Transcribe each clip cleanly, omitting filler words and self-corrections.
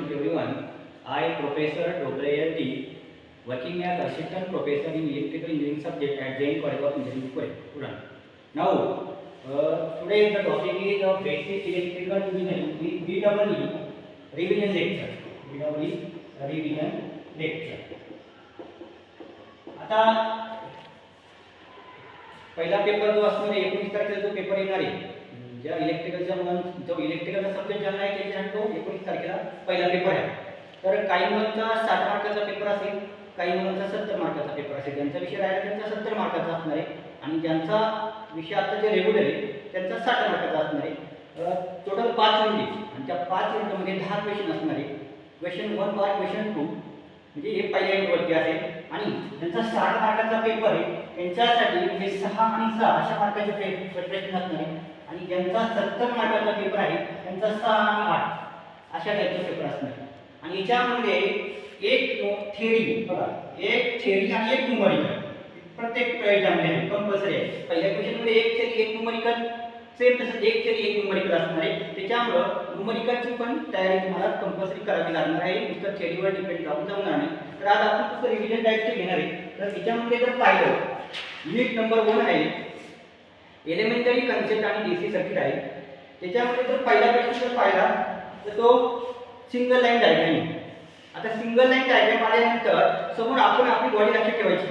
morning to everyone. I, Professor Dr. L.T., working as Assistant Professor in Electrical Engineering subject at Jain College of Engineering, Pune. Now, today the topic is Basic Electrical Engineering BEE Revision Lecture. BEE Revision Lecture. आता पहिला paper जो असणार आहे 19 तारखेला जो paper येणार आहे ज्या इलेक्ट्रिकलचा जो इलेक्ट्रिकलचा सब्जेक्ट ज्यांना आहे त्याच्यासाठी तो 19 तारखेला पहिला पेपर आहे. तर काही मुलांचा 60 मार्काचा पेपर असेल, काही मुलांचा 70 मार्काचा पेपर असेल. ज्यांचा विषय राहिला त्यांचा 70 मार्काचा असणार आहे आणि ज्यांचा विषय आता जे रेग्युलर आहे त्यांचा 60 मार्काचा असणार आहे. टोटल 5 युनिट आणि त्या 5 युनिटमध्ये 10 क्वेश्चन असणार आहे. क्वेश्चन 1 और क्वेश्चन 2 म्हणजे हे पहिल्या युनिटवरती असेल आणि त्यांचा 60 मार्काचा पेपर आहे त्यांच्यासाठी म्हणजे 6 आणि 6 अशा मार्काचे प्रश्न असणार आहे आणि ज्यांचा 70 मार्काचा पेपर आहे त्यांचा 6 आणि 8 अशा टाईपचा पेपर असणार आहे. आणि याच्यामध्ये एक थेअरी बघा, एक थेअरी आणि एक न्यूमरिकल प्रत्येक याच्यामध्ये आहे, कंपल्सरी आहे. पहिल्या क्वेश्चनमध्ये एक थेअरी एक न्यूमरिकल, सेम तसंच एक थेअरी एक न्यूमरिकल असणार आहे. त्याच्यामुळं न्यूमरिकलची पण तयारी तुम्हाला कंपल्सरी करावी लागणार आहे, नुसतं थेअरीवर डिपेंड राहून जमणार नाही. तर आज आपण फक्त रिव्हिजन टाईपचे घेणार आहे. तर त्याच्यामध्ये जर पाहिलं युनिट नंबर 1 आहे एलिमेंटरी कन्सेप्ट आणि डीसी सर्किट आहे. त्याच्यामध्ये जर पहिला प्रश्न जर पाहिला तर तो सिंगल लाईन डायग्राम आहे. आता सिंगल लाईन डायग्राम आल्यानंतर समोर आपण आपली बॉडी लक्षात ठेवायची.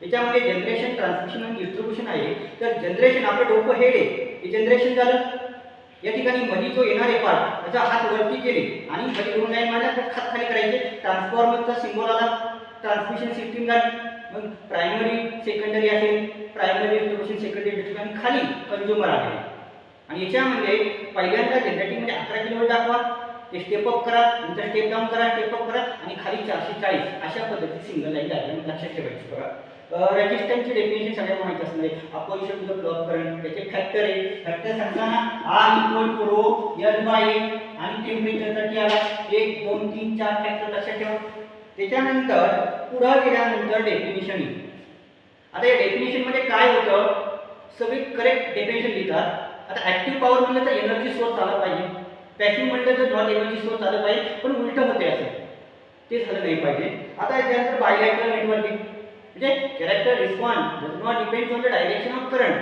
त्याच्यामध्ये जनरेशन, ट्रान्समिशन आणि डिस्ट्रीब्युशन आहे. तर जनरेशन आपलं डोकं हेड आहे, हे जनरेशन झालं. या ठिकाणी मध्ये जो येणार आहे पार्ट त्याचा हात वरती केले आणि मध्ये 2 लाईन मारल्या तर हात खाली करायचे. ट्रान्सफॉर्मरचा सिम्बॉल आला, ट्रान्समिशन सिस्टीम झाली. मग प्रायमरी सेकंडरी असेल, प्रायमरी डिस्ट्रीब्युशन, सेकंडरी डिस्ट्रीब्युशन आणि खाली कंझ्युमर आहे. आणि याच्यामध्ये पहिल्यांदा जनरेटिंगमध्ये 11 किलोवोल्ट दाखवा, ते स्टेप अप करा, नंतर स्टेप डाऊन करा, स्टेप अप करा आणि खाली 440 अशा पद्धतीने सिंगल लाईन डायग्राम लक्षात ठेवायची. बघा रेजिस्टन्सची डेफिनेशन सगळ्यांना माहिती असणार आहे. Opposition to the clock current, त्याचे फॅक्टर आहे. फॅक्टर सांगताना R = ρ L/A आणि टेम्परेचर साठी आला 1 2 3 4 फॅक्टर लक्षात ठेवा. त्याच्यानंतर पुढे गेल्यानंतर डेफिनेशन येईल. आता या डेफिनेशन मध्ये काय होतं, सगळे करेक्ट डेफिनेशन लिहितात. आता ऍक्टिव्ह पॉवर म्हणलं तर एनर्जी सोर्स आला पाहिजे, पॅसिव्ह म्हणलं तर नॉन एनर्जी सोर्स आलं पाहिजे, पण उलट होते असं ते झालं नाही पाहिजे. आता याच्यानंतर बायलॅटरल नेटवर्किंग म्हणजे character response does not depend on the direction of current.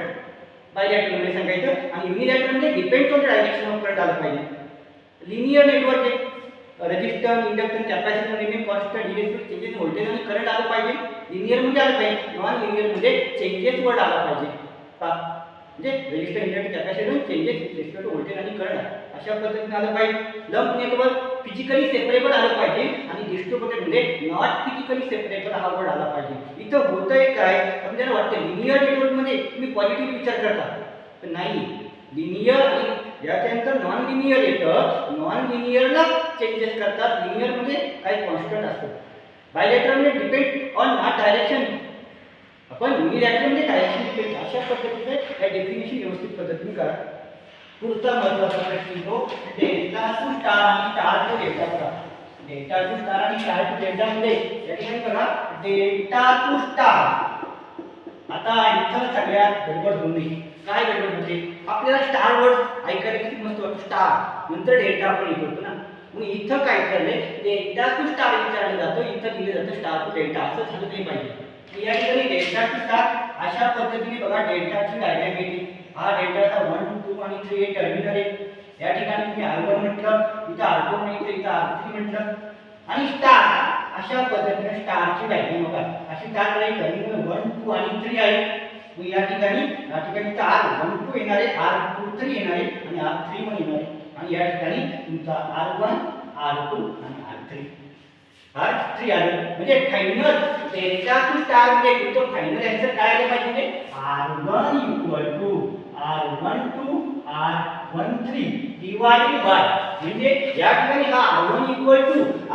Bilateral म्हणजे सांगायचं आणि युनिलॅटरल म्हणजे depends on the direction of current आलं पाहिजे. लिनियर नेटवर्क आहे, resistance, inductance, capacitance remain constant, electric changes voltage आणि करंट आलं पाहिजे. लिनियर म्हणजे आलं पाहिजे, नॉन लिनियर म्हणजे चेंजेस वर्ड आला पाहिजे. का म्हणजे resistance, inductance, capacitance, changes respect to voltage आणि करंट अशा पद्धतीने आलं पाहिजे. लंप नेटवर्क फिजिकली सेपरेबल आलं पाहिजे आणि डिस्ट्रीब्युटेड म्हणजे नॉट फिजिकली सेपरेबल हा वर्ड आला पाहिजे. इथं होतंय काय, आपल्याला वाटतं लिनियर नेटवर्क मध्ये तुम्ही पॉझिटिव्ह विचार करता, पण नाही. लिनियर आणि याच्यानंतर नॉन लिनियर येतं, नॉन लिनियरला चेंजेस करतात, लिनियर मध्ये काही कॉन्स्टंट असतं. बायलॅटरल म्हणजे डिपेंड ऑन नॉट डायरेक्शन, आपण युनिलॅटरल म्हणजे डायरेक्शन डिपेंड. अशा पद्धतीने या डेफिनेशन व्यवस्थित पद्धतीने करा. पुढचा महत्त्वाचा प्रश्न तो डेल्टा टू स्टार आणि स्टार टू डेल्टा करा. डेल्टा टू स्टार आणि स्टार टू डेल्टा मध्ये या ठिकाणी बघा डेल्टा टू स्टार. आता इथं सगळ्यात गडबड होऊ नये. काय गडबड होते, आपल्याला स्टार वर्ड ऐकायला किती मस्त वाटतं, स्टार नंतर डेल्टा आपण ऐकतो ना. मग इथं काय करले, डेल्टा टू स्टार विचारलं जातं, इथं दिलं जातं स्टार टू डेल्टा. असं झालं नाही पाहिजे. या ठिकाणी डेल्टा टू स्टार अशा पद्धतीने बघा डेल्टाची डायग्राम येते. हा डेल्टाचा 1 2 आणि 3 हे टर्मिनल आहे. या ठिकाणी तुम्ही R1 म्हटलं, इथं R2 नाही तर इथं R3 म्हटलं आणि स्टार अशा पद्धतीने स्टारची डायग्राम बघा. अशी स्टार आहे, टर्मिनल 1 2 आणि 3 आहे. मग या ठिकाणी इथं R12 येणार आहे, R23 येणार आहे आणि R31 येणार आहे. आणि या ठिकाणी तुमचा R1 R2 आणि R3 आलं. म्हणजे फायनल डेल्टा टू स्टार म्हणजे तुमचं फायनल आन्सर काय आलं पाहिजे, R1 = R12 R13 divided by, म्हणजे या ठिकाणी हा R1 =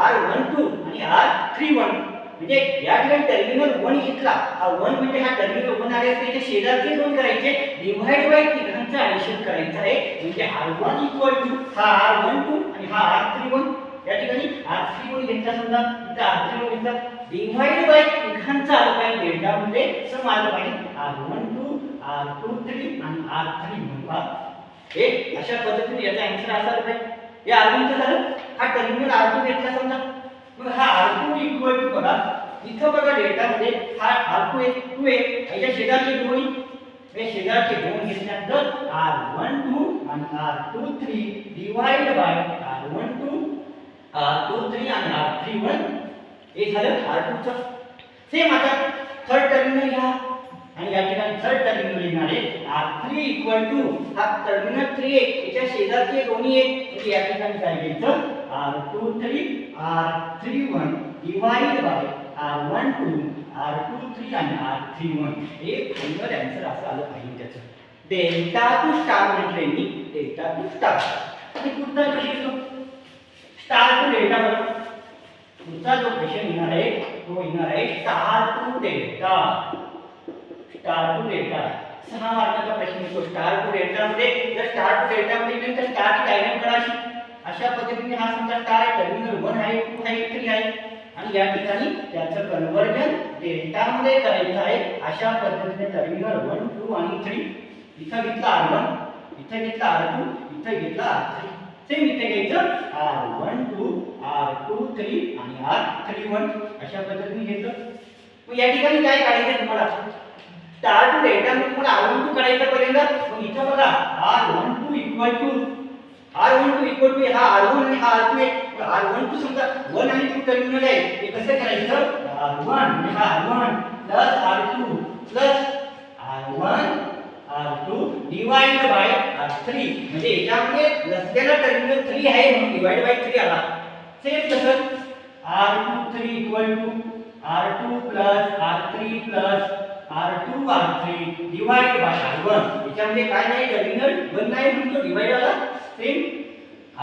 R12 आणि R31 म्हणजे या ठिकाणी टर्मिनल 1 घेतला. हा 1 म्हणजे हा टर्मिनल 1 आले त्याचे शेजारचे 2 करायचे, डिवाइड बाय तिघांचं ऍडिशन करायचं आहे. म्हणजे R1 = हा R12 आणि हा R31. या ठिकाणी R31 घेतला, समजा इथं R31 घेतला, डिवाइड बाय तिघांचं आलं पाहिजे. डेल्टा म्हणजे सम आलं पाहिजे, R12 R23 आणि R31. हे अशा पद्धतीने याचा आन्सर असा आहे. हे R1 चं झालं. हा टर्मिनल R2 घेतला समजा, मग हा R2 इक्वल टू बघा इथं बघा डेल्टा मध्ये हा R2 आहे 2 आहे, याच्या शेजारचे दोन हे शेजारचे दोन घेतल्यानंतर R12 आणि R23 divide by R12 R23 आणि R31 हे झालं R2 चं. सेम आता थर्ड टर्मिनल घ्या आणि या ठिकाणी थर्ड टर्मिनल येणार आहे R3 इक्वल टू हा टर्मिनल 3 आहे याच्या शेजारचे दोन्ही आहेत, म्हणजे या ठिकाणी काय घ्यायचं R23 R31 divide by R12 R23 आणि R31. हे फायनल आन्सर असं आलं पाहिजे त्याचं. डेल्टा टू स्टार म्हटले मी, डेल्टा टू स्टार. आणि पुढचा प्रश्न येतो स्टार टू डेल्टा. बघा पुढचा जो क्वेश्चन येणार आहे तो येणार आहे star to delta. Star to delta 6 मार्काचा प्रश्न येतो. स्टार टू डेल्टा मध्ये जर स्टार टू डेल्टा मध्ये नंतर स्टारची डायग्राम काढायची. अशा पद्धतीने हा समजा स्टार आहे, टर्मिनल 1 आहे 2 आहे 3 आहे आणि या ठिकाणी त्याचं कन्वर्जन डेल्टा मध्ये करायचं आहे. अशा पद्धतीने टर्मिनल 1 2 आणि 3 इथं घेतला R1, इथं घेतला R2, इथं घेतला R3. सेम इथे घ्यायचं R12 R23 आणि R31 अशा पद्धतीने घेतलं. मग या ठिकाणी काय काढायचं तुम्हाला स्टार टू डेल्टा मध्ये तुम्हाला R12 काढायचं पहिल्यांदा. मग इथं बघा R12 इक्वल टू हा R1 आणि हा R2 आहे. R12 समजा 1 आणि 2 टर्मिनल आहे, हे कसं करायचं R1 आणि हा R1 plus R2 plus R1 R2 divide by R3. म्हणजे याच्यामध्ये नसलेला टर्मिनल 3 आहे म्हणून डिवाइड बाय 3 आला. सेम तसंच R23 equal to R2 plus R3 plus R2 R3 divide by R1. याच्यामध्ये काय नाही टर्मिनल 1 नाही म्हणून तो डिवाइड आला. Same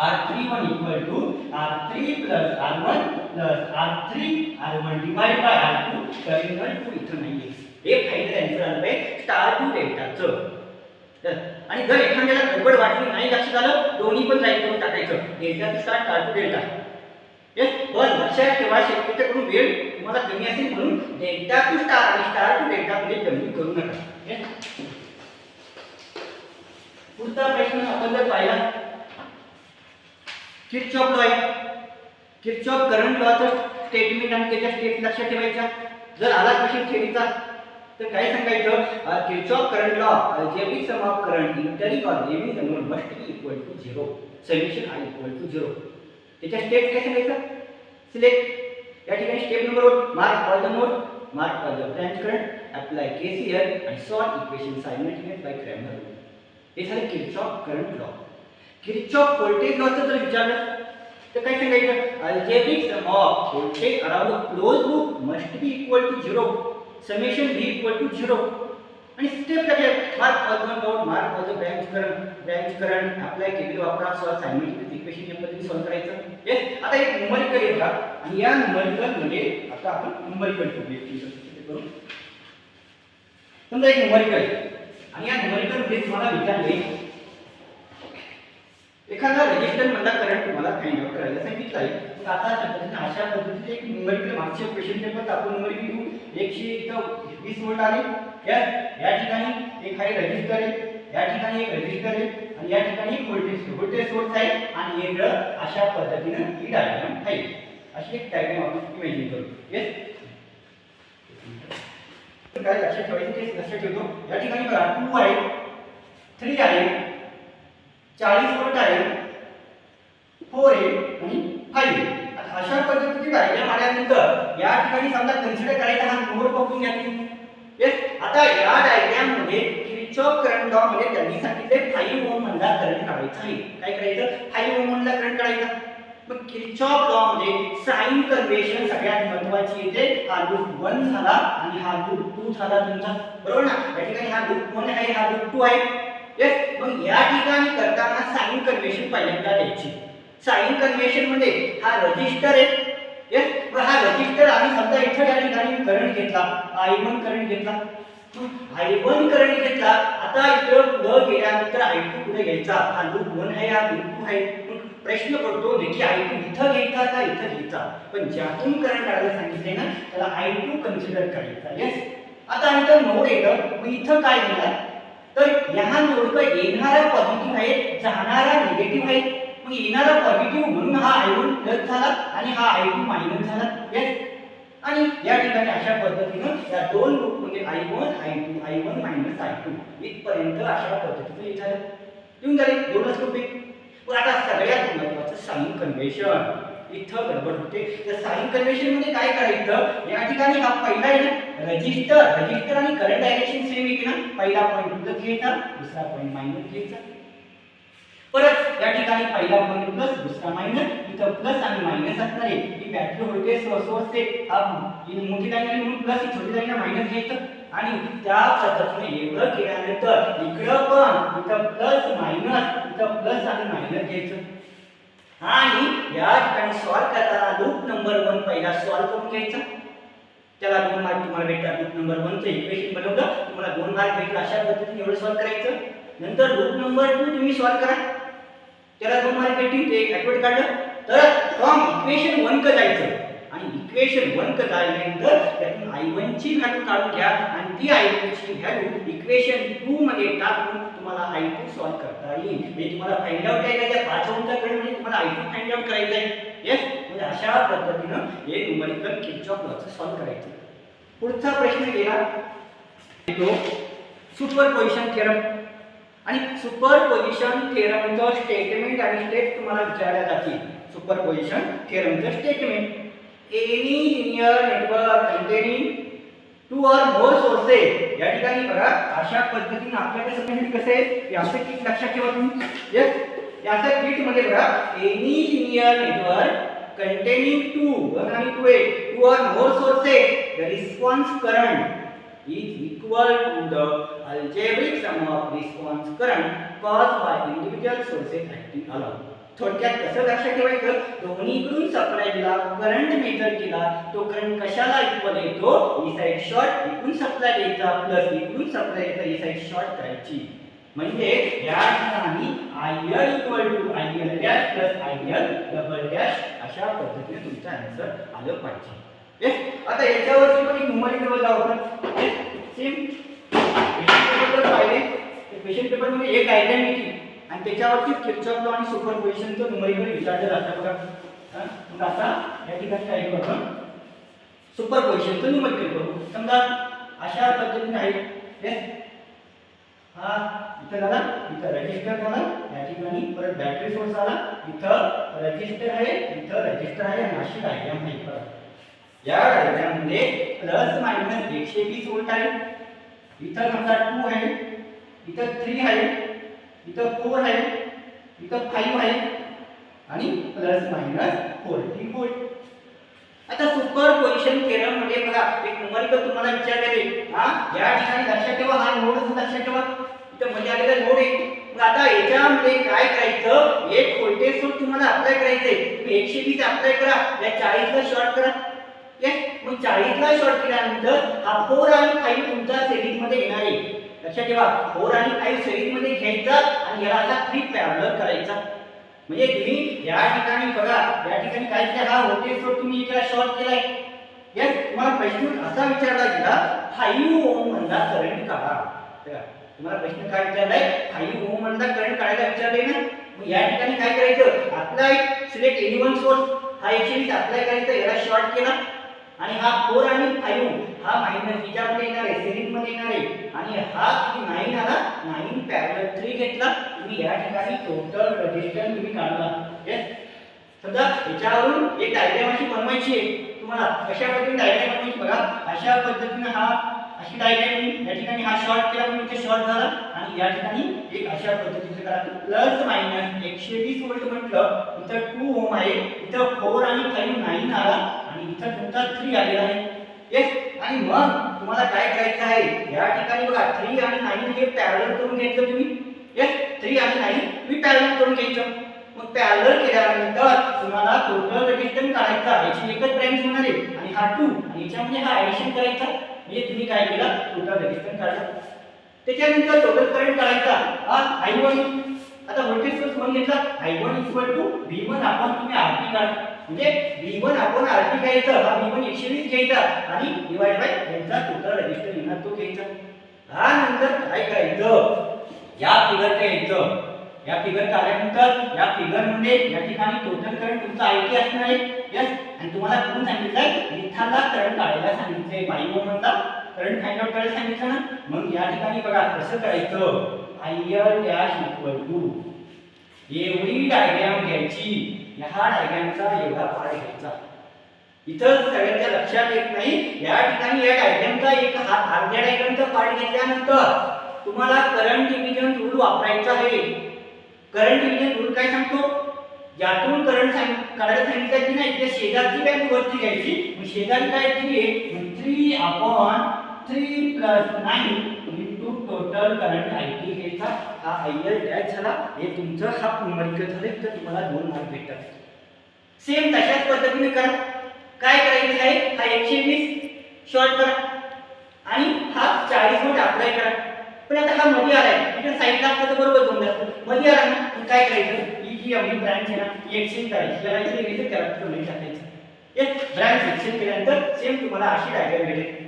R31 equal to R3 plus R1 plus R3 R1 divide by R2. Terminal 2 इथं नाहीये. हे फायनल आन्सर आलं पाहिजे स्टार टू डेल्टाचं. आणि जर एखाद्याला गडबड वाटली नाही लक्षात आलं दोन्ही पण राईट करून टाकायचं delta to star star to delta. पण लक्षात ठेवा शक्यतेकडून वेळ तुम्हाला कमी असेल म्हणून डेल्टा टू स्टार आणि स्टार टू डेल्टा मध्ये कमी करू नका. पुढचा प्रश्न आपण जर पाहिला किरचॉफ लॉ आहे. किरचॉफ करंट लॉचं स्टेटमेंट आणि त्याच्या स्टेप लक्षात ठेवायचा. जर आला क्वेश्चन थेरीचा तर काय सांगायचं Kirchhoff current law algebraic sum of current entering or leaving the node must be equal to 0. Solution I equal to 0. त्याच्या स्टेप काय सांगायचं सिलेक्ट. या ठिकाणी step number 1 mark all the node, mark all the branch current, apply KCL आणि solve equation simultaneous by Cramer rule. हे झाले Kirchhoff current law. Kirchhoff voltage लॉचं जर विचारलं तर काय सांगायचं algebraic sum off voltage around a close loop must be equal to 0. Summation V equal to 0. आणि स्टेप काय mark all the node, mark all the branch current, apply KVL वापरा, solve simultaneous equation या पद्धतीने solve करायचं. Yes आता एक numerical येतो आणि या न्यूमेरिकल मध्ये आता आपण न्यूमेरिकल करू. समजा एक न्यूमेरिकल आणि या न्यूमेरिकल मध्ये तुम्हाला विचारले एखादा रेजिस्टर मधला करंट तुम्हाला फाइंड आउट करायला सांगितलं आहे. मग आता अशा पद्धतीने एक न्यूमेरिकल मागच्या क्वेश्चन पेपर आपण न्यूमेरिकल घेऊ. 120 व्होल्ट आले या ठिकाणी एक आहे रेजिस्टर आहे, या ठिकाणी एक रेजिस्टर आहे आणि या ठिकाणी एक व्होल्टेज सोर्स आहे आणि एक अशा पद्धतीने ही डायग्राम आहे. अशी एक डायग्राम आपण इमॅजिन करू. येस काय लक्षात ठेवायचं ते लक्षात ठेवतो. या ठिकाणी बघा 2 आहे 3 आहे 40 व्होल्ट आहे 4 आहे आणि 5 आहे. अशा पद्धतीची डायग्राम आल्यानंतर या ठिकाणी समजा कन्सिडर करायचा हा नोड बघून घ्या तुम्ही. येस आता या डायग्राम मध्ये किरचॉफ करंट लॉ मध्ये त्यांनी सांगितले 5 ओम मधला करंट काढायचा आहे. काय करायचं 5 ओम मधला करंट काढायचा. मग किरचॉफ लॉ मध्ये साइन कन्व्हेन्शन सगळ्यात महत्त्वाची येते. हा लूप 1 झाला आणि हा लूप 2 झाला तुमचा, बरोबर ना. या ठिकाणी हा लूप 1 आहे हा लूप 2 आहे. येस मग या ठिकाणी करताना साइन कन्व्हेन्शन पहिल्यांदा द्यायची. साइन कन्व्हेन्शन मध्ये हा रेजिस्टर आहे. येस मग हा रेजिस्टर आणि समजा इथे या ठिकाणी करंट घेतला I1 करंट घेतला. I1 करंट घेतला. आता इथं पुढे गेल्यानंतर I2 पुढे घ्यायचा. हा लूप 1 आहे हा लूप 2 आहे. प्रश्न पडतो नक्की I2 इथं घ्यायचा का इथं घ्यायचा. पण ज्यातून करंट काढायला सांगितले ना त्याला I2 कन्सिडर करायचा. येस आता इथं नोड येतं मग इथं काय घेणार तर ह्या नोडकडे येणारा पॉझिटिव्ह आहे जाणारा निगेटिव्ह आहे. मग येणारा पॉझिटिव्ह म्हणून हा I1 प्लस झाला आणि हा I2 मायनस झाला. येस. आणि या ठिकाणी अशा पद्धतीनं या दोन लूप म्हणजे I1 मायनस I2 इथपर्यंत अशा पद्धतीने लिहिलं. येऊन झाले एवढंच लूप आहे. पण आता सगळ्यात महत्त्वाचं साइन कन्व्हेन्शन इथं गडबड होते. तर साइन कन्व्हेन्शन मध्ये काय करायचं, या ठिकाणी हा पहिला आहे ना रजिस्टर आणि करंट डायरेक्शन सेम आहे ना. पहिला पॉईंट प्लस घ्यायचा, दुसरा पॉईंट मायनस घ्यायचा. परत या ठिकाणी पहिला पॉईंट प्लस दुसरा मायनस, इथं प्लस आणि मायनस असणार आहे. ही बॅटरी व्होल्टेज सोर्स आहे. ही मोठी लाईन आहे म्हणून प्लस, ही छोटी लाईन मायनस घ्यायचं. आणि त्या पद्धतीने एवढं केल्यानंतर इकडं पण इथं प्लस मायनस, इथं प्लस आणि मायनस घ्यायचं. आणि या ठिकाणी सॉल्व करताना लूप नंबर 1 पहिला सॉल्व करून घ्यायचा. त्याला 2 मार्क तुम्हाला भेटतात. लूप नंबर 1 चं इक्वेशन बनवलं, तुम्हाला 2 मार्क भेटले. अशा पद्धतीने एवढं सॉल्व करायचं. नंतर लूप नंबर 2 तुम्ही सॉल्व करा, त्याला 2 मार्क भेटतील. ते ॲक्युरेट काढलं तर फ्रॉम इक्वेशन 1 कडे जायचं. आणि इक्वेशन 1 कडे जायल्यानंतर त्यातून I1 ची व्हॅल्यू काढून घ्या आणि ती I1 ची व्हॅल्यू इक्वेशन 2 मध्ये टाकून तुम्हाला I2 सॉल्व करता येईल. म्हणजे तुम्हाला फाइंड आउट करायचं आहे. 5 ओहमचा करंट म्हणजे तुम्हाला I2 फाइंड आउट करायचं आहे. येस. म्हणजे अशा पद्धतीनं हे न्यूमेरिकल किर्चॉफ लॉचं सॉल्व करायचं. पुढचा प्रश्न गेला तो सुपरपोजिशन थिअरम. आणि सुपरपोजिशन थिअरमचं स्टेटमेंट आणि स्टेप तुम्हाला विचारल्या जातील. सुपरपोजिशन थिअरमचं statement, any linear network containing 2 or more sources. या ठिकाणी बघा अशा पद्धतीने आपल्याकडे समजण्यासाठी कसं आहे, याचं किट लक्षात ठेवा तुम्ही. येस. याच्या किट मध्ये बघा एनी लिनियर नेटवर्क कंटेनिंग 2 आणि 2 or more sources, the response current is equal to the algebraic sum of response current caused by individual sources acting alone. थोडक्यात कसं लक्षात ठेवायचं, दोन्हीकडून सप्लायला करंट मेजर केला, तो करंट कशाला इक्वल येतो, ही साइड शॉर्ट, इकडून सप्लाय द्यायचा प्लस इकडून सप्लाय द्यायचा, ही साइड शॉर्ट करायची. म्हणजे या ठिकाणी IL equal to IL dash plus IL double dash अशा पद्धतीने तुमचं आन्सर आलं पाहिजे. येस. आता याच्यावरती पण एक न्यूमेरिकल जाऊ आपण. सेम क्वेश्चन पेपर पाहिले, क्वेश्चन पेपर मध्ये एक डायग्राम येते आणि त्याच्यावरती किर्चॉफ लॉ आणि सुपरपोजिशनचं न्यूमेरिकल विचारलं जातं बघा. मग आता या ठिकाणी काय करू आपण, सुपरपोजिशनचं न्यूमेरिकल करू. समजा अशा पद्धतीने आहे. येस. हा इथं झाला, इथं रजिस्टर झाला, या ठिकाणी परत बॅटरी सोर्स आला, इथं रजिस्टर आहे, इथं रजिस्टर आहे आणि अशी डायग्राम आहे. परत या डायग्राम मध्ये प्लस मायनस 120 व्होल्ट आहे. इथं समजा 2 आहे, इथं 3 आहे, इथं 4 आहे, इथं 5 आहे आणि प्लस मायनस 40 व्होल्ट. आता सुपरपोजिशन थिअरम मध्ये बघा एक न्यूमेरिकल तुम्हाला विचारलेले. या ठिकाणी लक्षात ठेवा, हा नोड लक्षात ठेवा, इथं मध्ये आलेला नोड आहे. मग आता याच्यामध्ये काय करायचं, एक व्होल्टेज सोर्स तुम्हाला अप्लाय करायचंय. तुम्ही 120 अप्लाय करा, या 40 ला शॉर्ट करा. येस. मग 40 ला शॉर्ट केल्यानंतर हा 4 आणि 5 तुमचा सिरीज मध्ये येणार आहे. लक्षात ठेवा 4 आणि 5 सिरीज मध्ये घ्यायचा आणि याला असा 3 पॅरलल करायचा. म्हणजे तुम्ही या ठिकाणी बघा, या ठिकाणी काय केलं, हा व्होल्टेज सोर्स तुम्ही इकडे शॉर्ट केलाय. येस. तुम्हाला प्रश्न असा विचारला गेला 5 ओम मधला करंट काढा. तुम्हाला प्रश्न काय विचारलाय, 5 ओम मधला करंट काढायला विचारले ना. मग या ठिकाणी काय करायचं, apply select any one source, हा 120 अप्लाय करायचा, याला शॉर्ट केला आणि हा 4 आणि 5 हा मायनस हिच्यामध्ये येणार आहे, सिरीज मध्ये येणार आहे आणि हा 9 आला, 9 पॅरलल 3 घेतला. तुम्ही या ठिकाणी टोटल रेजिस्टन्स तुम्ही काढला. येस. समजा याच्यावरून एक डायग्राम अशी बनवायची आहे तुम्हाला. कशा पद्धतीने डायग्राम बनवायची बघा, अशा पद्धतीने हा अशी डायग्राम, या ठिकाणी हा शॉर्ट केला म्हणून इथे शॉर्ट झाला आणि या ठिकाणी एक अशा पद्धतीने करा. प्लस मायनस 120 व्होल्ट म्हटलं, इथं 2 ओम आहे, इथं 4 आणि 5 9 आला आणि इथं तुमचा 3 आलेला आहे. येस. आणि मग तुम्हाला काय करायचं आहे, या ठिकाणी बघा 3 आणि 9 हे पॅरलल करून घेतलं तुम्ही. येस. 3 आणि 9 तुम्ही पॅरलल करून घ्यायचं. मग पॅरलल केल्यानंतर तुम्हाला टोटल रेजिस्टन्स काढायचा, याची एकच ब्रँच होणार आहे आणि हा 2 आणि याच्यामध्ये हा ऍडिशन करायचा. म्हणजे तुम्ही काय केला, टोटल रेजिस्टन्स काढला. त्याच्यानंतर टोटल करंट काढायचा. I1 आता व्होल्टेज सोर्स म्हणून घेतला, I1 V1 आपण तुम्ही RT काढा. म्हणजे V1 आपण RT घ्यायचा, हा V1 120 घ्यायचा आणि डिवाइड बाय यांचा टोटल रेजिस्टन्स येणार तो घ्यायचा. नंतर काय करायचं, या फिगरच्या यायचं या फिगर काढल्यानंतर या फिगर मध्ये या ठिकाणी टोटल करंट तुमचा IT असणार आहे. यस, आणि तुम्हाला कोण सांगितलंय मिथाला करंट काढायला सांगितलंय. बाईओमनला करंट फाइंड आउट करायला सांगितलं ना. मग या ठिकाणी बघा कसं करायचं. IL डॅश इक्वल टू एवढी डायग्राम घ्यायची. ह्या डायग्रामचा एवढा पार्ट घ्यायचा. इथं सगळ्यांच्या लक्षात येत नाही. या ठिकाणी या डायग्रामचा एक अर्ध्या डायग्रामचा पार्ट घेतल्यानंतर तुम्हाला करंट डिव्हिजन रूल वापरायचा आहे. करंट डिव्हिजन रूल काय सांगतो. ज्यातून करंट काढायला सांगितलं की नाही त्या शेजारची व्हॅल्यू वरती घ्यायची. मग शेजारी काय येते 3/3 + 9 इंटू टोटल करंट IT घ्यायचा. हा IL डॅश झाला. हे तुमचं हाफ न्यूमरिकल झाले तर तुम्हाला 2 मार्क भेटतात. सेम तशाच पद्धतीने करा. काय करायचं आहे हा 120 शॉर्ट करा आणि हा 40 व्होल्ट अप्लाय करा. पण आता हा मध्ये आलाय इथे साइडला असतं तर बरोबर दोन असतं. मध्ये आला ना मग काय करायचं ही जी आपली ब्रांच आहे ना एक्सचेंज करायची. याला इथे घ्यायचं कॅरेक्टर मध्ये टाकायचं. एक ब्रांच एक्सचेंज केल्यानंतर सेम तुम्हाला अशी डायग्राम भेटेल.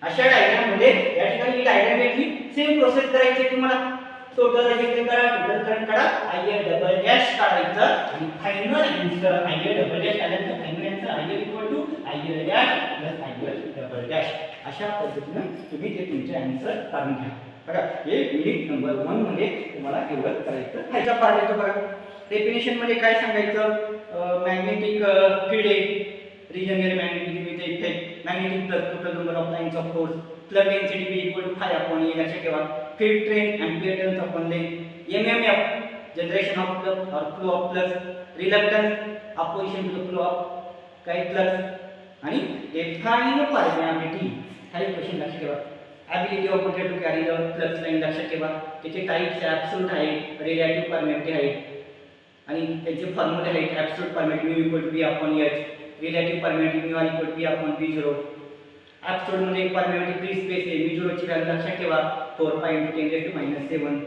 अशा डायग्राम मध्ये या ठिकाणी ही डायग्राम भेटली. सेम प्रोसेस करायची तुम्हाला. टोटल रेजिस्टन्स करा, टोटल करंट काढा, IL डबल डॅश काढायचं आणि final answer IL double dash काढायचं. Final answer IL equal to IL dash plus IL double dash. अशा पद्धतीने तुम्ही ते तुमचे आन्सर काढून घ्या. बघा हे युनिट नंबर 1 मध्ये तुम्हाला एवढं करायचं. ह्याचा पार्ट येतो बघा. डेफिनेशन मध्ये काय सांगायचं. मॅग्नेटिक फील्ड आहे. Regional magnetic with effect magnetic plus total number of lines of force plug density B equal to phi upon A. लक्षात ठेवा. Field train ampere turns upon length. MMF generation of flux or flow of flux. Reluctance opposition to the flow of काही flux आणि define permeability. हा एक question लक्षात ठेवा. ability of material to carry the flux line. लक्षात ठेवा. त्याचे types absolute आहे, रिलेटिव्ह परमिएबिलिटी आहे आणि त्याचे फॉर्म्युले आहेत. Absolute permeability μ = B upon H. Relative permeability μ = B upon B0. Absolute मध्ये परमिएबिलिटी फ्री स्पेस आहे. B0 ची व्हॅल्यू लक्षात ठेवा 4π × 10⁻⁷.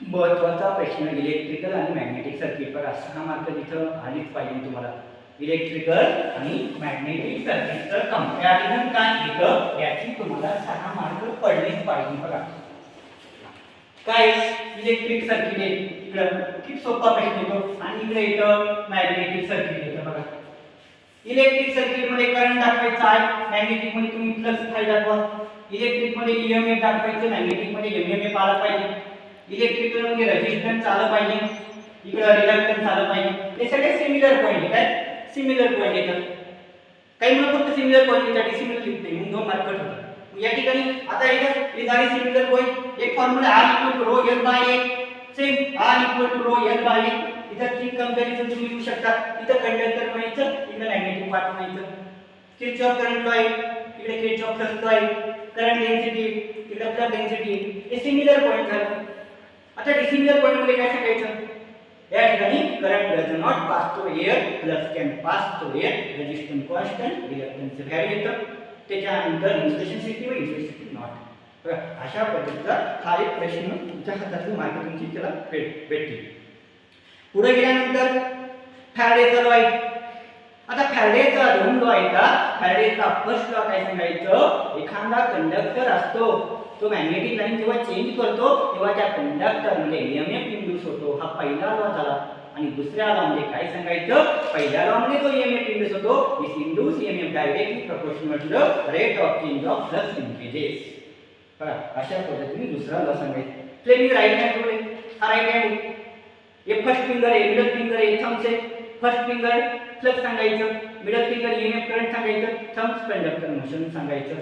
महत्त्वाचा प्रश्न इलेक्ट्रिकल आणि मॅग्नेटिक सर्किट पर 6 मार्क तिथं आलीच पाहिजे तुम्हाला. इलेक्ट्रिकल आणि मॅग्नेटिक सर्किटचं कंपॅरिझन काय येतं याची तुम्हाला 6 मार्क पडलेच पाहिजे. बघा काय इलेक्ट्रिक सर्किट आहे इकडं किती सोपा प्रश्न येतो आणि इकडे येतं मॅग्नेटिक सर्किट येतं. बघा इलेक्ट्रिक सर्किट मध्ये करंट दाखवायचा आहे. मॅग्नेटिक मध्ये तुम्ही फ्लक्स फाय दाखवा. इलेक्ट्रिक मध्ये EMF दाखवायचं. मॅग्नेटिक मध्ये MMF आला पाहिजे. इलेक्ट्रिकल मध्ये रेझिस्टन्स आलं पाहिजे. इकडे रिलक्टन्स आलं पाहिजे. हे सगळे सिमिलर पॉइंट आहेत. काय सिमिलर पॉइंट येतात. काही मुलं फक्त सिमिलर पॉइंट येतात डिसिमिलर लिहित नाही मग 2 मार्क कट होतात. या ठिकाणी आता इथं हे झाले सिमिलर पॉइंट. एक formula R = ρ L/A. Same R = ρ L/A. इथं ठीक कंपॅरिझन तुम्ही लिहू शकता. इथं कंडक्टर म्हणायचं, इकडे मॅग्नेटिक पार्ट म्हणायचं. किरचॉफ करंट लॉ आहे, इकडे किरचॉफ फ्लक्स लॉ आहे. करंट डेन्सिटी इकडे फ्लक्स डेन्सिटी. हे सिमिलर पॉइंट झाले. आता डिसिमिलर पॉइंट मध्ये काय सांगायचं. या ठिकाणी current does not pass through air, flux can pass through air, resistance constant, reluctance vary येतं. त्याच्यानंतर इन्सुलेशन सिस्टीम व इन्सुलेशन नॉट. अशा पद्धतीचा हा एक प्रश्न तुमच्या हातातले मार्क तुमची त्याला भेटतील. पुढे गेल्यानंतर फॅरेडेचा लॉ आहे. आता फॅरेडेचा 2 लॉ आहे का. फॅरेडेचा फर्स्ट लॉ काय सांगायचं. एखादा कंडक्टर असतो तो मॅग्नेटिक लाईन जेव्हा चेंज करतो तेव्हा त्या कंडक्टर मध्ये EMF इंड्यूस होतो. हा पहिला लॉ झाला. आणि दुसऱ्या लॉ मध्ये काय सांगायचं. पहिल्या लॉ मध्ये जो EMF इंड्यूस होतो this induce EMF directly proportional to the rate of change of flux linkages. बघा अशा पद्धतीने दुसरा लॉ सांगायचा. फ्लेमिंग राईट हँड रूल आहे. हा राईट हँड आहे. हे फर्स्ट फिंगर आहे, मिडल फिंगर आहे, थंब्स आहे. फर्स्ट फिंगर फ्लक्स सांगायचं, मिडल फिंगर EMF करंट सांगायचं, थंब्स कंडक्टर मोशन सांगायचं.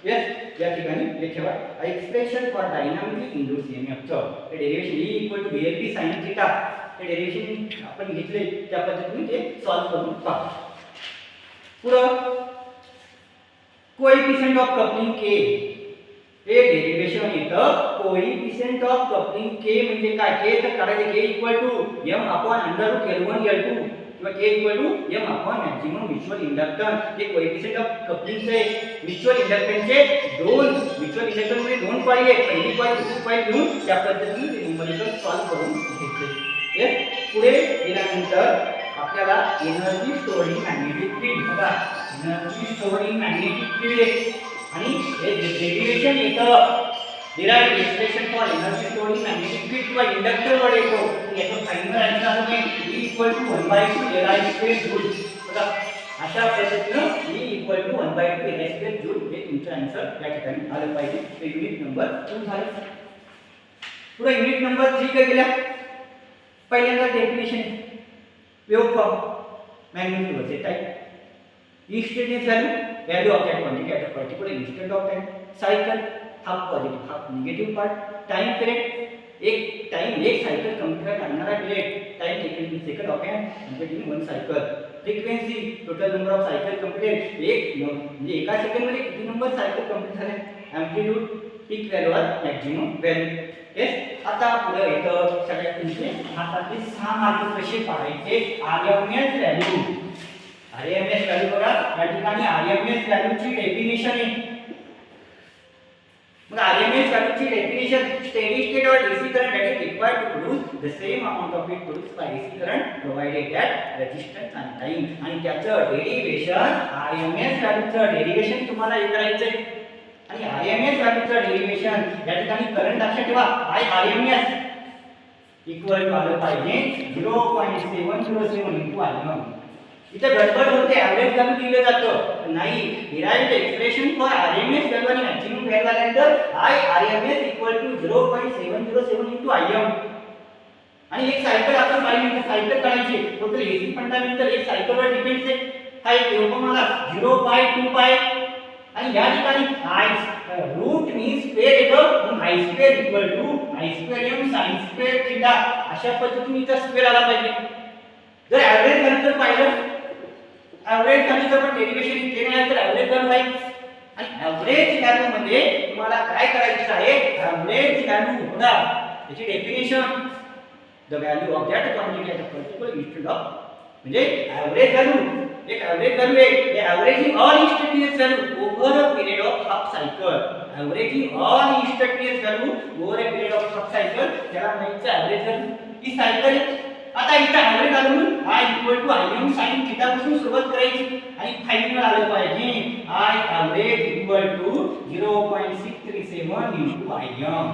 यस या ठिकाणी हे ठेवा. Expression for dynamically induce EMF चं हे डेरिवेशन E = BLP sin θ. हे डेरिवेशन आपण घेतले त्या पद्धतीने ते सॉल्व करून पहा. पुढं कोएफिशिएंट ऑफ कपलिंग K. हे डेरिवेशन येतं कोएफिशिएंट ऑफ कपलिंग K म्हणजे काय. K तर काढायचे K = m/√L1 L2 किंवा K = m/ maximum mutual inductance. हे कोएफिशिएंट ऑफ कपलिंगचे म्युच्युअल इंडक्टन्सचे 2 म्युच्युअल इंडक्टन्स मध्ये 2 कॉईल आहेत. पहिली कॉईल दुसरी कॉईल घेऊन त्या पद्धतीने ते न्यूमरिकल सॉल्व करून घ्यायचे. पुढे गेल्यानंतर आपल्याला energy stored in magnetic field. बघा energy stored in magnetic field आणि हे डेरिवेशन येतं derived expression for energy stored in magnetic field किंवा इंडक्टरवर येतो. याचं फायनल आन्सर आहे E = 1/2 Li² जूल. बघा अशा पद्धतीने E = 1/2 Li² जूल हे तुमचं आन्सर या ठिकाणी आलं पाहिजे. ते युनिट नंबर 2 झालं. पुढे युनिट नंबर 3 काय केला? पहिल्यांदा definition waveform magnetic versatile instantaneous value of that quantity at a particular instant of time, cycle half positive half negative part, time period एक सायकल कंप्लीट करणारा period time taken in second of an completing one cycle, frequency total number of cycle complete म्हणजे एका second मध्ये किती number cycle complete झाले, amplitude peak value और maximum value. Yes आता पुढे येतं सगळ्यात तुमचे हातातले 6 मार्क कसे पाहायचे. RMS व्हॅल्यू RMS व्हॅल्यू बघा या ठिकाणी RMS व्हॅल्यूची डेफिनेशन आहे. मग RMS व्हॅल्यूची डेफिनेशन स्टेडी स्टेट और DC current that is required to produce the same amount of heat produced by AC current provided that resistance and time. आणि त्याचं डेरिवेशन RMS व्हॅल्यूचं डेरिवेशन तुम्हाला हे करायचंय. आणि RMS व्हॅल्यूचं डेरिवेशन या ठिकाणी करंट लक्षात ठेवा RMS इक्वल आलं पाहिजे 0.707 * Im. इथं गडबड होते, ॲव्हरेज व्हॅल्यू दिलं जातं नाही. Derived expression for RMS value आणि मॅक्सिमम व्हॅल्यू आल्यानंतर RMS = 0.707 * Im. आणि एक सायकल आपण पाहिली, सायकल काढायची टोटल AC फंडामेंटल एक सायकलवर डिपेंड आहे. हा एक वेव्हफॉर्म आला 0/2π आणि या ठिकाणी रूट मीन्स स्क्वेअर येतो म्हणून I² = I²M sin²θ अशा पद्धतीने इथं स्क्वेअर आला पाहिजे. जर ॲव्हरेज व्हॅल्यू जर पाहिलं ॲव्हरेज व्हॅल्यूचं पण डेरिवेशन इथे नाही तर ॲव्हरेज व्हॅल्यू राहील. आणि ॲव्हरेज व्हॅल्यू मध्ये तुम्हाला काय करायचं आहे, ॲव्हरेज व्हॅल्यू बघा याची definition the value of that quantity at a particular instant of म्हणजे ॲव्हरेज व्हॅल्यू एक ॲव्हरेज व्हॅल्यू आहे averaging all instantaneous value over a period of half cycle. Averaging all instantaneous value over a period of half cycle त्याला म्हणायचं average value. ही cycle आता इथं average आलं म्हणून I = Im sin θ पासून सुरुवात करायची आणि फायनल आलं पाहिजे I average = 0.637 * Im.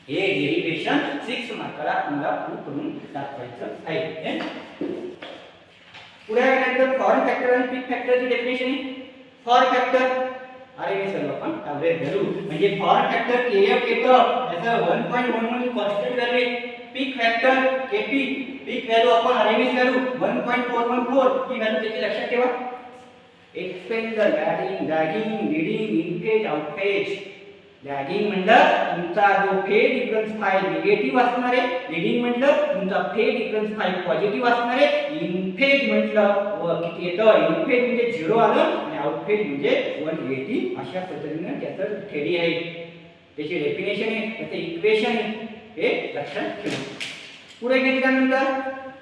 हे डेरिवेशन 6 मार्काला तुम्हाला प्रूव्ह करून दाखवायचं आहे. पुढे गेल्यानंतर फॉर्म फॅक्टर आणि पीक फॅक्टरची डेफिनेशन आहे. फॉर्म फॅक्टर RMS व्हॅल्यू आपण ॲव्हरेज व्हॅल्यू म्हणजे फॉर्म फॅक्टर Kf येतं त्याचं 1.11 कॉन्स्टंट व्हॅल्यू आहे. Peak factor Kp peak value आपण RMS व्हॅल्यू 1.414 ही व्हॅल्यू त्याची लक्षात ठेवा. Expander lagging leading in phase out phase. Lagging म्हणजे तुमचा जो फेज डिफरन्स फाय निगेटिव्ह असणार आहे, लीडिंग म्हणजे तुमचा फेज डिफरन्स फाय पॉझिटिव्ह असणार आहे, इनफेज म्हटलं किती येतं इनफेज म्हणजे 0 आलं आणि आउटफेज म्हणजे 180. अशा पद्धतीने त्याचं थेरी आहे, त्याची डेफिनेशन आहे, त्याचं इक्वेशन आहे हे लक्षात ठेवा. पुढे घेतल्यानंतर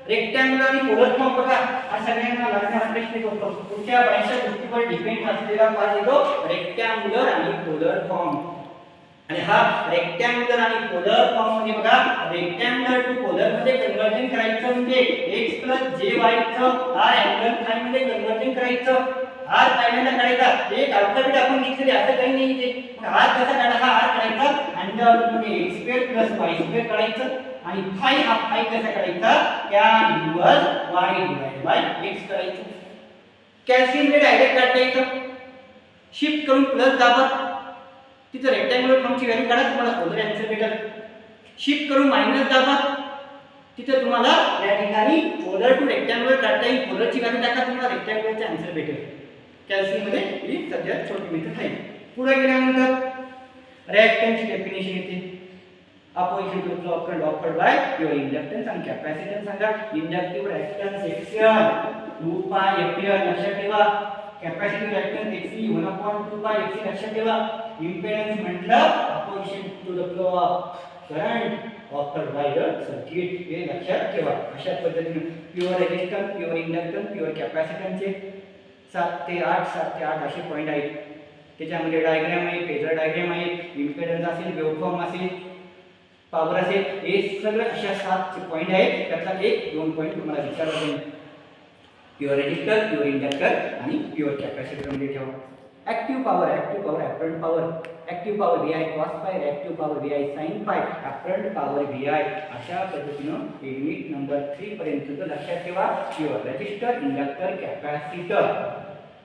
रेक्टँग्युलर आणि पोलर फॉर्म बघा हा सगळ्यांना लागणारा प्रश्न होतो. तुमच्या बऱ्याचशा गोष्टीवर डिपेंड असलेला पार्ट येतो रेक्टँग्युलर आणि पोलर फॉर्म. आणि हा रेक्टँग्युलर आणि पोलर फॉर्म मध्ये बघा रेक्टँग्युलर टू पोलर मध्ये कन्वर्जन करायचं म्हणजे x + jy चं r अँगल फाय मध्ये कन्वर्जन करायचं. r पहिल्यांदा काढायचा एक अल्फाबेट आपण घेतलेले असं काही नाही इथे. r कसा काढायचा हा r काढायचा अंडर मध्ये x² + y² काढायचं आणि फाय हा फाय कसा काढायचा tan इन्व्हर्स y / x करायचं. कॅल्शियम ने डायरेक्ट काढता येतं. शिफ्ट करून प्लस दाबा तिथं रेक्टँग्युलर फॉर्मची व्हॅल्यू काढा तुम्हाला पोलर आन्सर भेटेल. शिफ्ट करून मायनस दाबा तिथं तुम्हाला या ठिकाणी पोलर टू रेक्टँग्युलर काढता येईल. पोलरची व्हॅल्यू टाका तुम्हाला रेक्टँग्युलरचे आन्सर भेटेल. कॅल्शियम मध्ये ही सगळ्यात छोटी मेथड आहे. पुढे गेल्यानंतर रिएक्टन्सची डेफिनेशन येते. Opposition to flow current offered by your inductance आणि कॅपॅसिटन्स सांगा. इंडक्टिव्ह रिएक्टन्स एक्शन 2π लक्षात ठेवा. कॅपॅसिटिव्ह रिएक्टन्स Xc 1/2π लक्षात ठेवा. इम्पेडन्स म्हटलं opposition to the flow of current offered by the circuit हे लक्षात ठेवा. अशा पद्धतीने pure resistance pure inductance pure कॅपॅसिटन्सचे 7 ते 8 असे पॉईंट आहेत. त्याच्यामध्ये डायग्राम आहे, फेजर डायग्राम आहे, इम्पेडन्स असेल, वेव्हफॉर्म असेल, पॉवर असेल, हे सगळे अशा 7 पॉईंट आहेत. त्यातला 1-2 पॉईंट तुम्हाला विचारला जाईल. प्युअर रेजिस्टर प्युअर इंडक्टर आणि प्युअर कॅपॅसिटर मध्ये ठेवा. Active power apparent power, active power VI cos five, active power VI sin five, apparent power VI. अशा पद्धतीनं युनिट नंबर 3 पर्यंत लक्षात ठेवा. किंवा रेजिस्टर, इंडक्टर, कॅपॅसिटर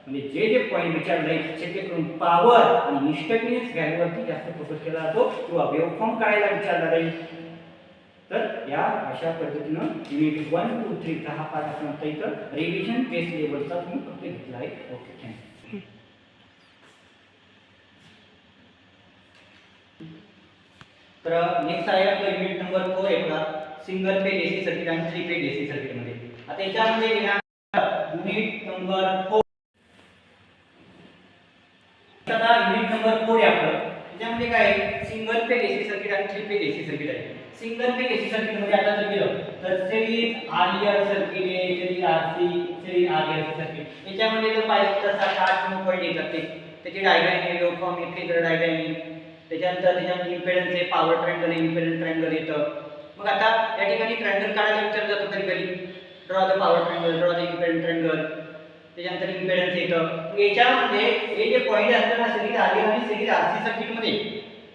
म्हणजे जे जे पॉईंट विचारले त्याचे करून पॉवर आणि इन्स्टंटेनियस व्हॅल्यूवरती जास्त फोकस केला जातो किंवा वेव्हफॉर्म काढायला विचारला जाईल. तर या अशा पद्धतीनं युनिट 1, 2, 3 हा पाठ आपण आता इथं रिव्हिजन बेस लेवलचा तुम्ही फक्त घेतला आहे. Okay, thank you. तर नेक्स्ट आहे आपलं युनिट नंबर 4 आहे बघा, सिंगल फेज एसी सर्किट आणि 3 फेज एसी सर्किट मध्ये. आता याच्यामध्ये युनिट नंबर 4 आता युनिट नंबर 4 आहे आपलं. त्याच्यामध्ये काय आहे, सिंगल फेज एसी सर्किट आणि 3 फेज एसी सर्किट आहे. सिंगल फेज एसी सर्किट मध्ये आता जर गेलो तर सिरीज आरएल सर्किट आहे, series RC, series RL circuit. याच्यामध्ये जर पाहिलं तर 7-8 पॉईंट येतात त्याची डायग्राम आहे, वेव्हफॉर्म आहे, फेजर डायग्राम आहे. त्याच्यानंतर त्याच्यामध्ये इम्पेडन्स आहे, पॉवर ट्रायंगल आहे, इम्पेडन्स ट्रायंगल येतं. मग आता या ठिकाणी ट्रायंगल काढायला विचारलं जातं कधी draw the power triangle, draw the impedance triangle. त्याच्यानंतर इम्पेडन्स येतं. याच्यामध्ये हे जे पॉईंट असतात ना सिरीज आरएल आणि सिरीज आरसी सर्किट मध्ये,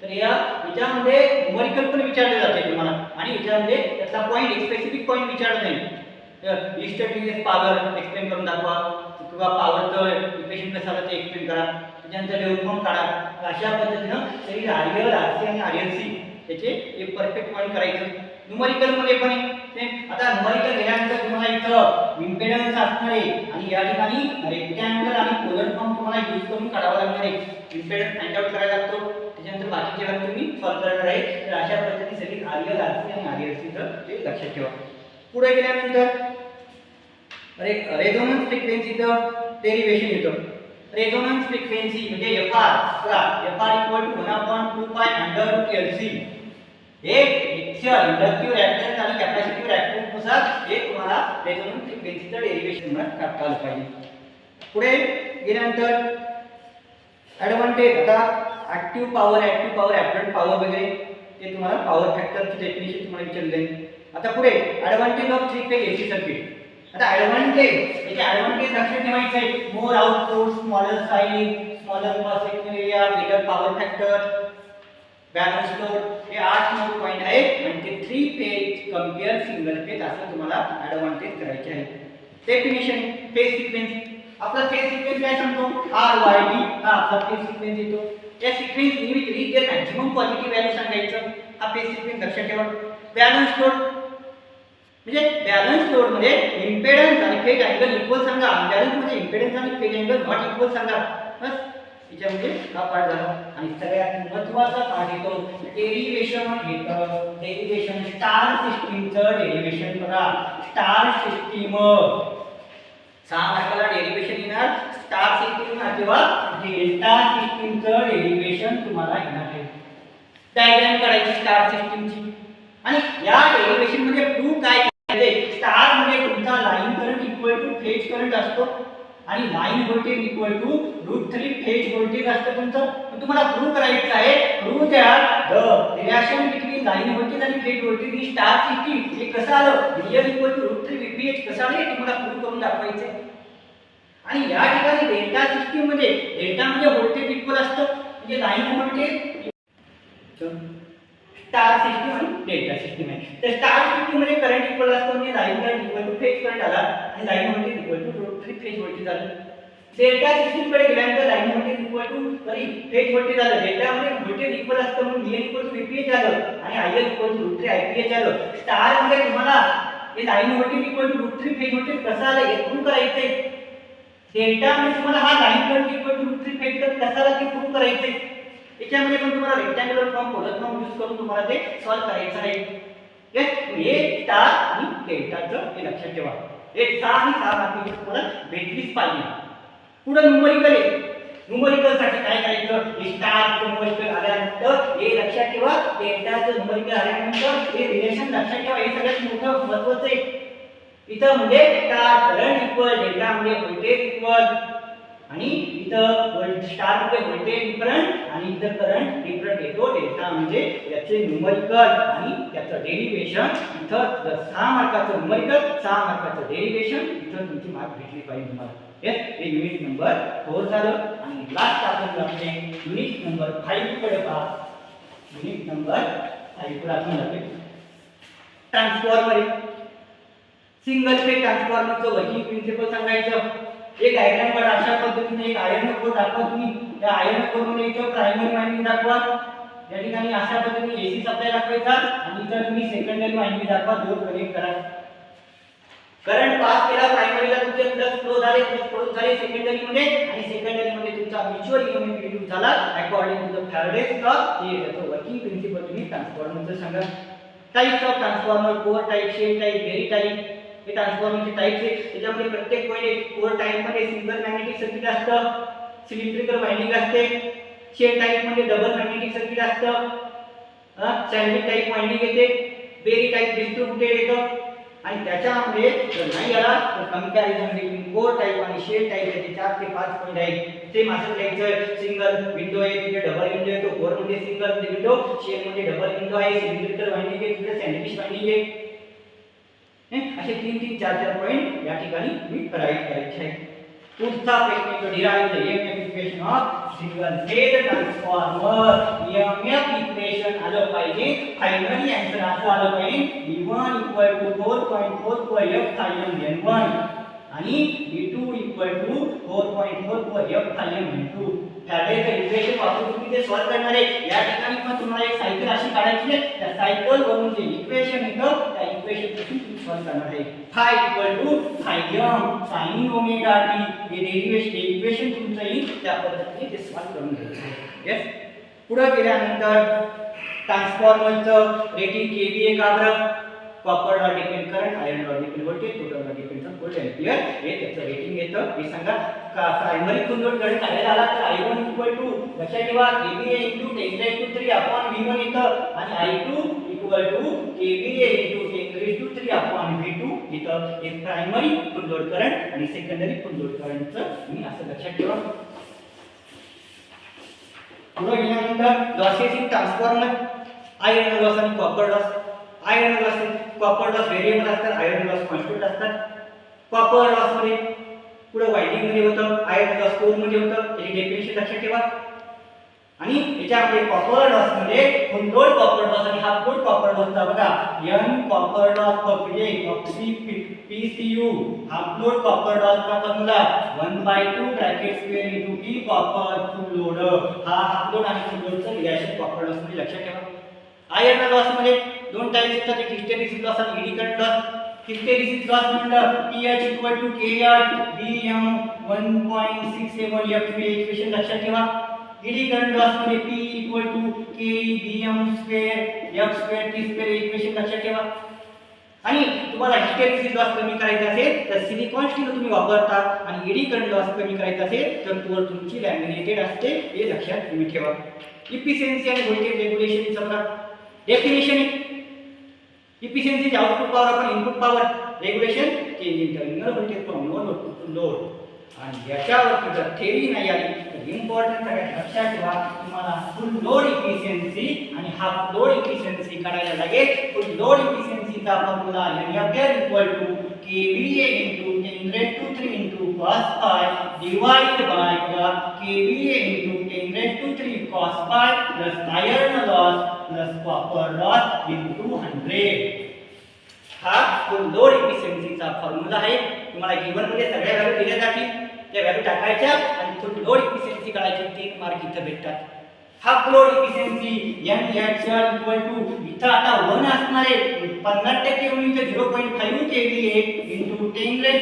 तर याच्यामध्ये न्यूमरिकल पण विचारले जाते तुम्हाला आणि याच्यामध्ये त्यातला पॉईंट एक स्पेसिफिक पॉईंट विचारला नाही. इन्स्टंटेनियस पॉवर एक्सप्लेन करून दाखवा किंवा पॉवरचं इक्वेशन कसं आलं ते एक्सप्लेन करा. त्याच्यानंतर वेव्हफॉर्म काढा. अशा पद्धतीनं सिरीज आरएल, आरसी आणि आरएलसी त्याचे एक परफेक्ट पॉईंट करायचं. न्यूमरिकल मध्ये पण आता न्यूमरिकल गेल्यानंतर तुम्हाला इथं इम्पेडन्स असणार आहे आणि या ठिकाणी रेक्टँगल आणि पोलर फॉर्म तुम्हाला यूज करून काढावा लागणार आहे. इम्पेडन्स फाइंड आउट करायला लागतो. त्याच्यानंतर बाकीचे भाग तुम्ही सॉल्व्ह करणार आहे. तर अशा पद्धतीने सगळी आरएल, आरसी आणि आरएलसी ते लक्षात ठेवा. पुढे गेल्यानंतर रेझोनन्स फ्रिक्वेन्सीचं डेरिव्हेशन येतं. रेझोनन्स फ्रिक्वेन्सी म्हणजे FR = 1/2 पाय अंडर LC. हे एक्चुअल इंडक्टिव्ह रिॲक्टन्स आणि कॅपॅसिटिव्ह रिॲक्टन्स नुसार हे तुम्हाला रेझोनन्स फ्रिक्वेन्सीचं डेरिव्हेशन काढता आलं पाहिजे. पुढे गेल्यानंतर ॲडव्हान्टेज, आता ॲक्टिव्ह पॉवर, ॲपरंट पॉवर वगैरे ते तुम्हाला पॉवर फॅक्टरची डेफिनेशन तुम्हाला विचारले जाईल. आता पुढे advantage of 3 phase AC circuit. आता ॲडव्हान्टेज लक्षात ठेवायचं आहे. More output, smaller size, smaller cross sectional area, bigger power factor, balance load, हे 8-9 पॉईंट आहेत आणि ते 3 फेज कंपेअर सिंगल फेज असं तुम्हाला ॲडव्हान्टेज करायचे आहे. Definition phase sequence. आपला फेज सिक्वेन्स काय सांगतो, RYD हा आपला फेज सिक्वेन्स येतो. या सिक्वेन्स नेहमी reach their maximum positive value सांगायचं. हा फेज सिक्वेन्स लक्षात ठेवा. बॅलन्स लोड म्हणजे बॅलन्स लोड मध्ये इम्पेडन्स आणि फेज अँगल इक्वल सांगा. अनबॅलन्स मध्ये इम्पेडन्स आणि फेज अँगल नॉट इक्वल सांगा. बस याच्यामध्ये हा पार्ट झाला. आणि सगळ्यात महत्त्वाचा पार्ट येतो डेरिव्हेशन येतं. डेरिव्हेशन स्टार सिस्टीमचं डेरिव्हेशन करा. स्टार सिस्टीम 6 मार्काला डेरिव्हेशन येणार. स्टार सिस्टीम किंवा डेल्टा सिस्टीमचं डेरिव्हेशन तुम्हाला येणार आहे. डायग्राम काढायची स्टार सिस्टीमची आणि या डेरिव्हेशन मध्ये प्रूव्ह काय करायचे. स्टार मध्ये तुमचा line current equal to phase current असतो आणि line voltage equal to √3 phase voltage असतं तुमचं. तुम्हाला प्रूव्ह करायचं आहे prove that the relation between line voltage आणि phase voltage in star system हे कसं आलं, VL इक्वल टू √3 VPH कसं आलं हे तुम्हाला प्रूव्ह करून दाखवायचं आहे. आणि या ठिकाणी डेल्टा सिस्टीम मध्ये डेल्टा मध्ये व्होल्टेज इक्वल असतं म्हणजे लाईन व्होल्टेज स्टार सिस्टीम आणि डेल्टा सिस्टीम आहे. तर स्टार सिस्टीम मध्ये करंट इक्वल असतो म्हणजे line current equal to phase current आला आणि line voltage equal to √3 phase voltage आलं. डेल्टा सिस्टीम कडे गेल्यानंतर line voltage equal to phase voltage आलं. डेल्टा मध्ये व्होल्टेज इक्वल असतं म्हणून VL इक्वल टू VPH आलं आणि IL इक्वल टू √3 IPH आलं. स्टार मध्ये तुम्हाला हे line voltage equal to √3 phase voltage कसं आलं हे प्रूव्ह करायचंय. डेल्टा मध्ये तुम्हाला हा line current equal to √3 phase current कसं आलं ते प्रूव्ह करायचंय. याच्यामध्ये पण तुम्हाला rectangular form, polar form use करून तुम्हाला ते सॉल्व्ह करायचं आहे. यस, हे स्टार आणि डेल्टाचं हे लक्षात ठेवा. हे 6 आणि 6 मार्क तुम्हाला भेटलीच पाहिजे. पुढे न्यूमरिकल आहे. न्यूमरिकल साठी काय करायचं, हे स्टारचं न्यूमरिकल आल्यानंतर हे लक्षात ठेवा, डेल्टाचं न्यूमरिकल आल्यानंतर हे रिलेशन लक्षात ठेवा. हे सगळ्यात मोठं महत्त्वाचं आहे. इथं म्हणजे स्टार करंट इक्वल, डेल्टा म्हणजे व्होल्टेज इक्वल आणि इथं स्टार मध्ये व्होल्टेज डिफरंट आणि इथं करंट डिफरंट येतो. डेल्टा म्हणजे याचे न्यूमरिकल आणि त्याचं डेरिव्हेशन. इथं जर 6 मार्काचं न्यूमरिकल 6 मार्काचं डेरिव्हेशन इथं तुमची मार्क भेटली पाहिजे तुम्हाला. येस, हे युनिट नंबर 4 झालं. आणि लास्ट आपण आपले युनिट नंबर 5 कडे पहा. युनिट नंबर 5 कडे आपण जातो. ट्रान्सफॉर्मर, सिंगल फेज ट्रान्सफॉर्मरचं वर्किंग प्रिन्सिपल सांगायचं. एक डायग्राम वर अशा पद्धतीने एक आयर्न कोर दाखवा तुम्ही. त्या आयर्न कोर मध्ये इथं प्रायमरी वायंडिंग दाखवा. या ठिकाणी अशा पद्धतीने एसी सप्लाय दाखवायचा आणि इथं तुम्ही सेकंडरी वायंडिंग दाखवा. दोन कनेक्ट करा. करंट पास केला प्रायमरीला तुमचे प्लस फ्लो झाले सेकंडरी मध्ये आणि सेकंडरी मध्ये तुमचा म्युच्युअल ईएमएफ इंड्यूस झाला according to the Faraday's law. हे त्याचं वर्किंग प्रिन्सिपल तुम्ही ट्रान्सफॉर्मरचं सांगा. Types of transformer, core type, shell type, berry type. हे ट्रान्सफॉर्मरचे टाइप्स आहेत. त्याच्यामध्ये प्रत्येक पॉइंट कोर टाइप मध्ये सिंगल मॅग्नेटिक सर्किट असतं, सिलेंड्रिकल वायंडिंग असते. शेल टाइप मध्ये डबल मॅग्नेटिक सर्किट असतं, सॅन्डविच टाइप वायंडिंग येते. व्हेरी टाइप डिस्ट्रीब्युटेड येतं. आणि त्याच्यामध्ये जर नाही आला तर कंपॅरिझन बिटवीन कोर टाइप आणि शेल टाइप याचे 4 ते 5 पॉइंट आहेत. सेम असं लिहायचं. सिंगल विंडो आहे, तिथे डबल विंडो आहे. तो कोर मध्ये सिंगल विंडो, शेल मध्ये डबल विंडो आहे. सिलेंड्रिकल वायंडिंग आहे, तिथे सॅन्डविच वायंडिंग आहे. असे 3-3, 4-4 पॉइंट या ठिकाणी मी करायचे आहे. पुढचा प्रश्न येतो derive the EMF equation of single phase transformer. EMF equation आलं पाहिजे. फायनली आन्सर असं आलं पाहिजे V1 = 4.4 per F phi N1 आणि V2 = 4.4 per F phi N2. फॅराडेचं इक्वेशन वापरून तुम्ही ते सॉल्व्ह करणार आहे. या ठिकाणी पण तुम्हाला एक सायकल अशी काढायची आहे. त्या सायकल वरून जे इक्वेशन येतं त्या इक्वेशन पासून तुम्ही सॉल्व्ह करणार आहे. phi = sin omega t. हे डेरिव्हेशन इक्वेशन तुमचं येईल त्या पद्धतीने ते सॉल्व्ह करून घ्यायचं. यस, पुढे गेल्यानंतर ट्रान्सफॉर्मरचं रेटिंग केव्हीए का बरं? Copper law depend current, iron law depend voltage, total law depend volt ampere. हे त्याचं रेटिंग येतं. हे सांगा प्रायमरी फुल लोड करंट काढायला आला तर I1 = लक्षात ठेवा KVA × 10⁻³ येतं आणि I2 = KVA × 10⁻³ इथं हे प्रायमरी फुल लोड करंट आणि सेकंडरी फुल लोड करंटचं तुम्ही असं लक्षात ठेवा. पुढे गेल्यानंतर losses in transformer, iron loss आणि copper loss. Iron loss, copper loss variable असतात, आयर्न लॉस कॉन्स्टंट असतात. कॉपर लॉस मध्ये पुढे वायंडिंग मध्ये होतं, आयर्न लॉस कोर मध्ये होतं. त्याची डेफिनेशन लक्षात ठेवा. आणि याच्यामध्ये कॉपर लॉस मध्ये फुल लोड कॉपर लॉस आणि हाफ लोड कॉपर लॉसचा बघा N copper loss PCU, half load copper लॉसचा formula 1/2 P copper full load. हा हाफ लोड आणि फुल लोडचं रिलेशन कॉपर लॉस मध्ये लक्षात ठेवा. आयर्न लॉस मध्ये दोन टाइप्स येतात, एक हिस्टेरिसिस लॉस आणि eddy current loss. Hysteresis loss म्हणलं PH = KH BM 1.67 F. Equation लक्षात ठेवा. एडी करंट लॉस मध्ये P = KE BM² F² T² equation लक्षात ठेवा. आणि तुम्हाला हिस्टेरिसिस लॉस कमी करायचा असेल तर सिलिकॉन स्टील तुम्ही वापरता आणि एडी करंट लॉस कमी करायचा असेल तर कोर तुमची लॅमिनेटेड असते. हे लक्षात तुम्ही ठेवा. इफिशियन्सी आणि व्होल्टेज रेग्युलेशनचं बघा डेफिनेशन. इफिशियन्सी आउटपुट पॉवर आपण input power, regulation change in terminal voltage from low to load. आणि याच्यावर जर थेरी नाही आली तर इम्पॉर्टंट सगळ्यात लक्षात ठेवा तुम्हाला फुल लोड इफिशियन्सी आणि हाफ लोड इफिशियन्सी काढायला लागेल. फुल लोड इफिशियन्सीचा formula F KVA × 10⁻³ cos phi divided by the KVA × 10⁻³ cos phi plus iron loss plus copper loss into 100. हा फुल लोड इफिशियन्सीचा फॉर्म्युला आहे. तुम्हाला गिवन मध्ये सगळ्या व्हॅल्यू दिल्या जातील, त्या व्हॅल्यू टाकायच्या आणि फुल लोड इफिशियन्सी काढायची. 3 मार्क इथं भेटतात. हाफ लोड इफिशियन्सी NHL = इथं आता 1 असणार आहे. 50% म्हणजे 0.5 KVA × 10⁻³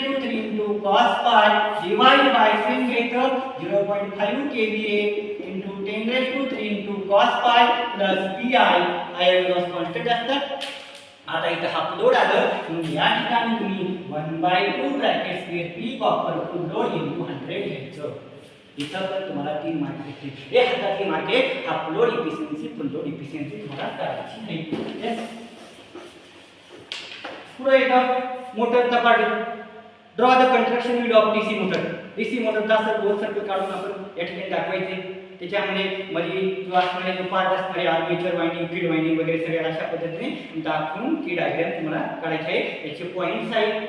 cos phi divided by same घ्यायचं 0.5 KVA × 10⁻³ cos phi plus PI. Iron loss constant असतात. आता इथं हाफ लोड आलं म्हणून या ठिकाणी तुम्ही 1/2 P कॉपर फुल लोड × 100 घ्यायचं. इथं पण तुम्हाला 3 मार्क भेटतील. हे हातातली मार्क आहे. हाफ लोड इफिशियन्सी, फुल लोड इफिशियन्सी तुम्हाला करायची नाही. पुढे येतं मोटरचा part. Draw the construction wind of DC motor. DC मोटरचा गोल सर्कल काढून आपण या ठिकाणी दाखवायचे. त्याच्यामध्ये मध्ये जो असणारे जो पार्ट असणारे आर्मेचर वाइंडिंग, फील्ड वाइंडिंग वगैरे सगळे अशा पद्धतीने दाखवून की डायग्राम तुम्हाला काढायचे आहे. याचे पॉईंट्स आहेत.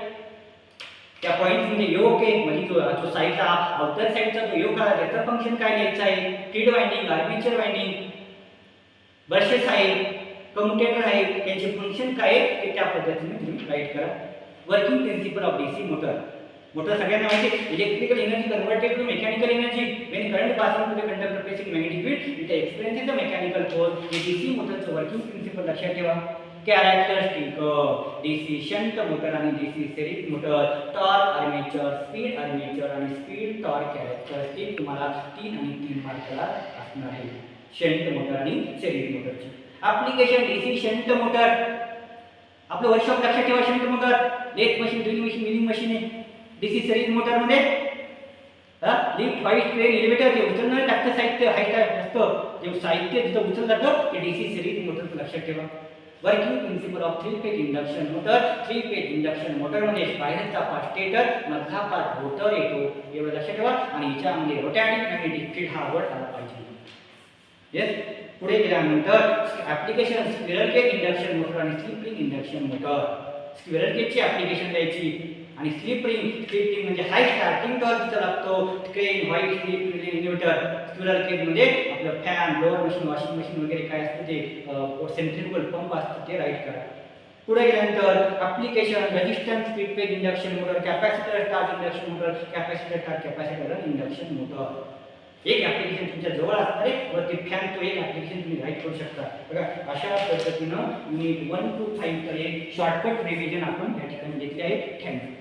त्या पॉईंट्स म्हणजे योक आहे म्हणजे जो साईडचा आउटर साईडचा जो योक आहे त्याचं फंक्शन काय द्यायचं आहे. Field winding, armature winding, brushes आहे, कम्युटेटर आहे, त्यांचे फंक्शन काय आहे ते त्या पद्धतीने तुम्ही राईट करा. Working principle of DC motor. Motor सगळ्यांना माहिती आहे. Electrical energy converted to mechanical energy when current passing to the conductor placing magnetic field it experiences the mechanical force. हे डीसी मोटरचं वर्किंग प्रिन्सिपल लक्षात ठेवा. कॅरेक्टरिस्टिक डीसी शंट मोटर आणि DC series motor, torque armature, speed armature आणि speed torque characteristic तुम्हाला 3 आणि 3 मार्कला असणार आहे शंट मोटर आणि सिरीज मोटरची. Application DC shunt motor. आपलं वर्कशॉप लक्षात ठेवा. Shunt motor lathe machine, drill machine, milling machine आहे. डीसी सिरीज मोटर मध्ये लिफ्ट, होइस्ट, क्रेन, एलिव्हेटर जे उचलणारे लागतं साहित्य हाईट असतं, जे साहित्य जिथं उचललं जातं ते डीसी सिरीज मोटरचं लक्षात ठेवा. Working principle of 3 phase induction motor. 3 phase induction motor मध्ये बाहेरचा पार्ट स्टेटर, मधला पार्ट रोटर येतो एवढं लक्षात ठेवा. आणि याच्यामध्ये रोटॅटिक मॅग्नेटिक फील्ड हा वर्ड आला पाहिजे. येस. पुढे गेल्यानंतर application squirrel cage induction motor आणि slip ring induction motor. Squirrel केजची ॲप्लिकेशन द्यायची आणि स्लिप रिंग म्हणजे हाय स्टार्टिंग टॉर्क जिथं लागतो. Crane, white, slip ring, inverter. Squirrel cage म्हणजे आपलं fan, blower machine, washing machine वगैरे काय असतं ते सेंट्रिफ्युगल पंप असतं ते राईट करा. पुढे गेल्यानंतर application resistance speed page induction motor, capacitor start induction motor, capacitor start capacitor induction motor. एक ॲप्लिकेशन तुमच्या जवळ असणारे वरती फॅन तो एक ॲप्लिकेशन तुम्ही राईट करू शकता. बघा अशा पद्धतीनं युनिट 1 to 5 कडे शॉर्टकट रिव्हिजन आपण या ठिकाणी घेतले आहे. थँक्यू.